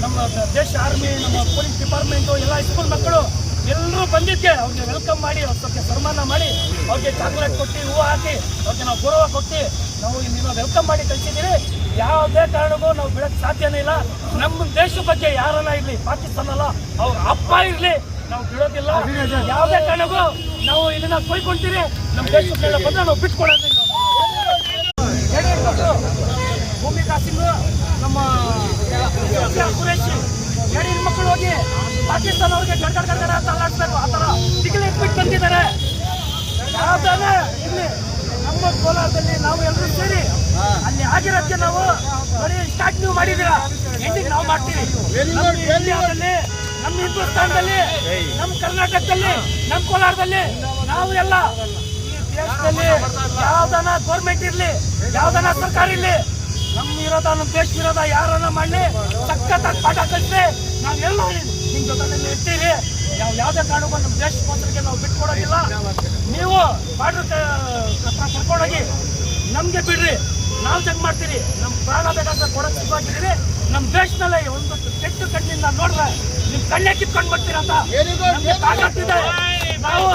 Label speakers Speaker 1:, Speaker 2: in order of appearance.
Speaker 1: ನಮ್ಮ ದೇಶ ಆರ್ಮಿ, ನಮ್ಮ ಪೊಲೀಸ್ ಡಿಪಾರ್ಟ್ಮೆಂಟು, ಎಲ್ಲ ಸ್ಕೂಲ್ ಮಕ್ಕಳು ಎಲ್ಲರೂ ಬಂದಿದ್ದೆ ಅವ್ರಿಗೆ ವೆಲ್ಕಮ್ ಮಾಡಿ, ಅವ್ರಿಗೆ ಸನ್ಮಾನ ಮಾಡಿ, ಅವ್ರಿಗೆ ಚಾಕ್ಲೇಟ್ ಕೊಟ್ಟು, ಹೂವು ಹಾಕಿ, ಅವ್ರಿಗೆ ನಾವು ಗೌರವ ಕೊಟ್ಟು ನಾವು ಇಲ್ಲಿನ ವೆಲ್ಕಮ್ ಮಾಡಿ ಕಳಿಸಿದ್ದೀವಿ. ಯಾವುದೇ ಕಾರಣಕ್ಕೂ ನಾವು ಬಿಡಕ್ಕೆ ಸಾಧ್ಯನೇ ಇಲ್ಲ. ನಮ್ಮ ದೇಶದ ಬಗ್ಗೆ ಯಾರನ್ನ ಇರಲಿ, ಪಾಕಿಸ್ತಾನ ಅಲ್ಲ, ಅವ್ರ ಅಪ್ಪ ಇರಲಿ, ನಾವು ಬಿಡೋದಿಲ್ಲ. ಯಾವುದೇ ಕಾರಣಕ್ಕೂ ನಾವು ಇದನ್ನ ಕೊಯ್ಕೊಂತೀರಿ. ನಮ್ಮ ದೇಶಕ್ಕೆಲ್ಲ ಬಂದ್ರೆ ನಾವು ಬಿಟ್ಕೊಡೋದಿಲ್ಲ. ಭೂಮಿಕಾ ಸಿಂಗ್, ನಮ್ಮ ಕುರೇಶಿ ಹೇಳಿ ಮಕ್ಕಳು ಹೋಗಿ ಪಾಕಿಸ್ತಾನ ಅವ್ರಿಗೆ ಗಡ್ಗಡ ಅಂತ ಅಲ್ಲಾಡ್ಸ್ಬೇಕು, ಆ ಥರ ಟಿಕೆಟ್ ಇಟ್ಬಿಟ್ಟು ಬಂದಿದ್ದಾರೆ. ಯಾವ್ದಾನೆ ಇಲ್ಲಿ ನಮ್ಮ ಕೋಲಾರದಲ್ಲಿ ನಾವು ಎಲ್ಲರೂ ಸೇರಿ ಅಲ್ಲಿ ಆಗಿರೋದಕ್ಕೆ ನಾವು ಬರೀ ಸ್ಟಾರ್ಟ್ ನೀವು ಮಾಡಿದ್ದೀರಾ, ಎಂಡಿಂಗ್ ನಾವು ಮಾಡ್ತೀವಿ. ನಮ್ಮ ಇಂಡಿಯಾದಲ್ಲಿ, ನಮ್ಮ ಹಿಂದೂಸ್ತಾನದಲ್ಲಿ, ನಮ್ಮ ಕರ್ನಾಟಕದಲ್ಲಿ, ನಮ್ಮ ಕೋಲಾರದಲ್ಲಿ ನಾವು ಎಲ್ಲ ಈ ದೇಶದಲ್ಲಿ ಯಾವ್ದಾನ ಗೌರ್ಮೆಂಟ್ ಇರಲಿ, ಯಾವ್ದಾನ ಸರ್ಕಾರ ಇರಲಿ, ನಮ್ಮ ವಿರೋಧ, ನಮ್ಮ ದೇಶ ವಿರೋಧ ಯಾರನ್ನ ಮಾಡಲಿ, ಸಖತ್ತಾಗಿ ಪಾಠ ಕಲಿಸಿ ನಾವೆಲ್ಲ ನಿಮ್ಮ ಜೊತೆಯಲ್ಲಿ ಇರ್ತೀವಿ. ನಾವು ಯಾವುದೇ ಕಾರಣಕ್ಕೂ ನಮ್ಮ ದೇಶಕ್ಕೋಸ್ಕರಕ್ಕೆ ನಾವು ಬಿಟ್ಕೊಡೋದಿಲ್ಲ. ನೀವು ಬಾರ್ಡರ್ ಕರ್ಕೊಂಡೋಗಿ ನಮಗೆ ಬಿಡ್ರಿ, ನಾವು ಚೆಕ್ ಮಾಡ್ತೀರಿ. ನಮ್ಮ ಪ್ರಾಣ ಬೇಕಾದ್ರೆ ಕೊಡೋಕೆ ಸಿದ್ಧವಾಗಿದ್ದೀರಿ. ನಮ್ಮ ದೇಶದಲ್ಲೇ ಒಂದು ಕೆಟ್ಟ ಕಣ್ಣಿಂದ ನೋಡ್ರೆ ನಿಮ್ಮ ಕಣ್ಣೆ ಕಿತ್ಕೊಂಡು ಬರ್ತೀರಂತ ನಮಗೆ ತಾಕತ್ತಿದೆ. ನಾವು